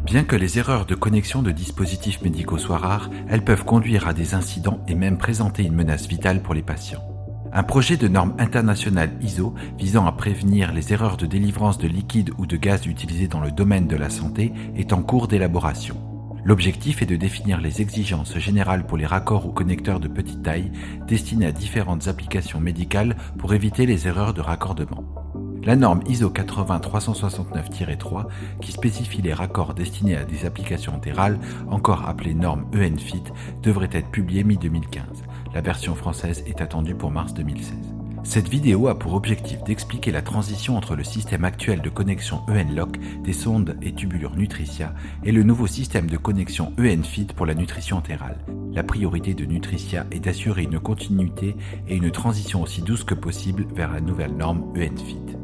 Bien que les erreurs de connexion de dispositifs médicaux soient rares, elles peuvent conduire à des incidents et même présenter une menace vitale pour les patients. Un projet de norme internationale ISO visant à prévenir les erreurs de délivrance de liquide ou de gaz utilisés dans le domaine de la santé est en cours d'élaboration. L'objectif est de définir les exigences générales pour les raccords ou connecteurs de petite taille destinés à différentes applications médicales pour éviter les erreurs de raccordement. La norme ISO 80369-3, qui spécifie les raccords destinés à des applications entérales, encore appelée norme ENFIT, devrait être publiée mi-2015. La version française est attendue pour mars 2016. Cette vidéo a pour objectif d'expliquer la transition entre le système actuel de connexion ENLOC des sondes et tubulures Nutricia et le nouveau système de connexion ENFIT pour la nutrition entérale. La priorité de Nutricia est d'assurer une continuité et une transition aussi douce que possible vers la nouvelle norme ENFIT.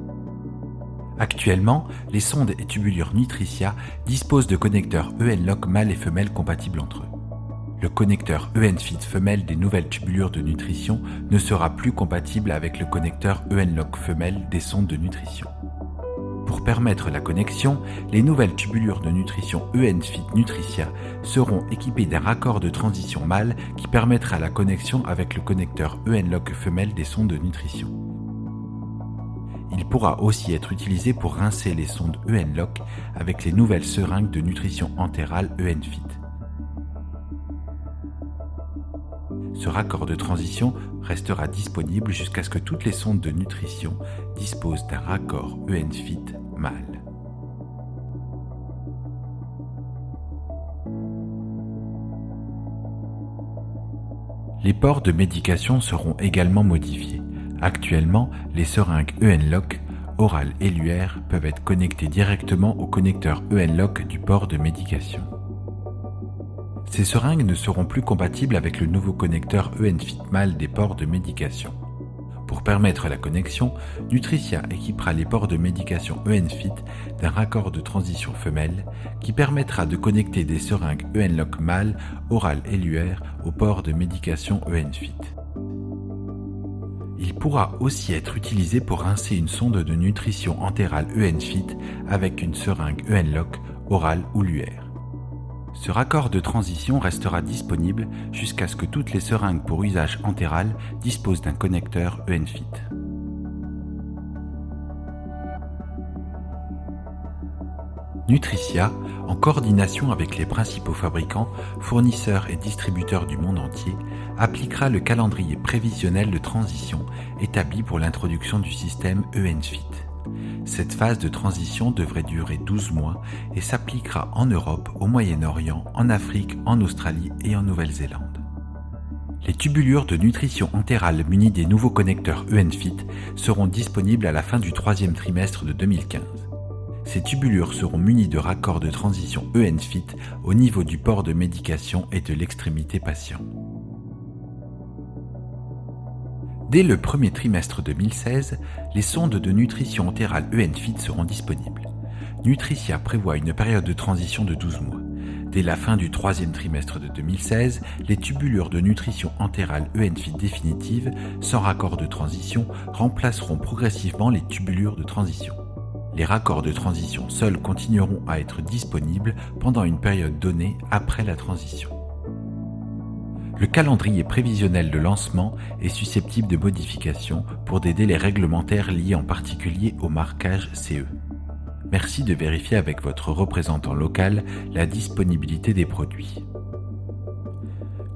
Actuellement, les sondes et tubulures Nutricia disposent de connecteurs ENLOC mâles et femelles compatibles entre eux. Le connecteur ENFIT femelle des nouvelles tubulures de nutrition ne sera plus compatible avec le connecteur ENLOC femelle des sondes de nutrition. Pour permettre la connexion, les nouvelles tubulures de nutrition ENFIT Nutricia seront équipées d'un raccord de transition mâle qui permettra la connexion avec le connecteur ENLOC femelle des sondes de nutrition. Il pourra aussi être utilisé pour rincer les sondes ENLOC avec les nouvelles seringues de nutrition entérale ENFIT. Ce raccord de transition restera disponible jusqu'à ce que toutes les sondes de nutrition disposent d'un raccord ENFIT mâle. Les ports de médication seront également modifiés. Actuellement, les seringues ENLOC, orales et luaires, peuvent être connectées directement au connecteur ENLOC du port de médication. Ces seringues ne seront plus compatibles avec le nouveau connecteur ENFIT mâle des ports de médication. Pour permettre la connexion, Nutricia équipera les ports de médication ENFIT d'un raccord de transition femelle qui permettra de connecter des seringues ENLOC mâles, orales et luaires aux ports de médication ENFIT. Il pourra aussi être utilisé pour rincer une sonde de nutrition entérale ENFIT avec une seringue ENLOC, orale ou luaire. Ce raccord de transition restera disponible jusqu'à ce que toutes les seringues pour usage entéral disposent d'un connecteur ENFIT. Nutricia, en coordination avec les principaux fabricants, fournisseurs et distributeurs du monde entier, appliquera le calendrier prévisionnel de transition établi pour l'introduction du système ENFIT. Cette phase de transition devrait durer 12 mois et s'appliquera en Europe, au Moyen-Orient, en Afrique, en Australie et en Nouvelle-Zélande. Les tubulures de nutrition entérale munies des nouveaux connecteurs ENFIT seront disponibles à la fin du 3e trimestre de 2015. Ces tubulures seront munies de raccords de transition ENFIT au niveau du port de médication et de l'extrémité patient. Dès le premier trimestre 2016, les sondes de nutrition entérale ENFIT seront disponibles. Nutricia prévoit une période de transition de 12 mois. Dès la fin du 3e trimestre de 2016, les tubulures de nutrition entérale ENFIT définitives, sans raccord de transition, remplaceront progressivement les tubulures de transition. Les raccords de transition seuls continueront à être disponibles pendant une période donnée après la transition. Le calendrier prévisionnel de lancement est susceptible de modifications pour des délais réglementaires liés en particulier au marquage CE. Merci de vérifier avec votre représentant local la disponibilité des produits.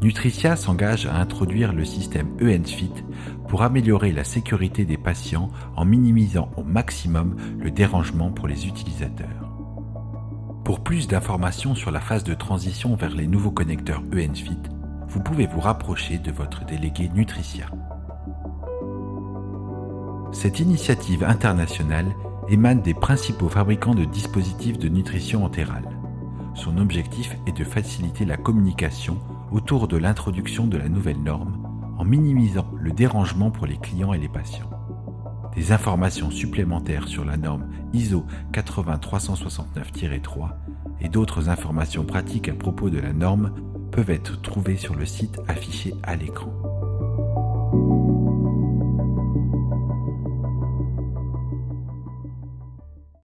Nutricia s'engage à introduire le système ENFIT pour améliorer la sécurité des patients en minimisant au maximum le dérangement pour les utilisateurs. Pour plus d'informations sur la phase de transition vers les nouveaux connecteurs ENFIT, vous pouvez vous rapprocher de votre délégué Nutricia. Cette initiative internationale émane des principaux fabricants de dispositifs de nutrition entérale. Son objectif est de faciliter la communication autour de l'introduction de la nouvelle norme en minimisant le dérangement pour les clients et les patients. Des informations supplémentaires sur la norme ISO 80369-3 et d'autres informations pratiques à propos de la norme peuvent être trouvées sur le site affiché à l'écran.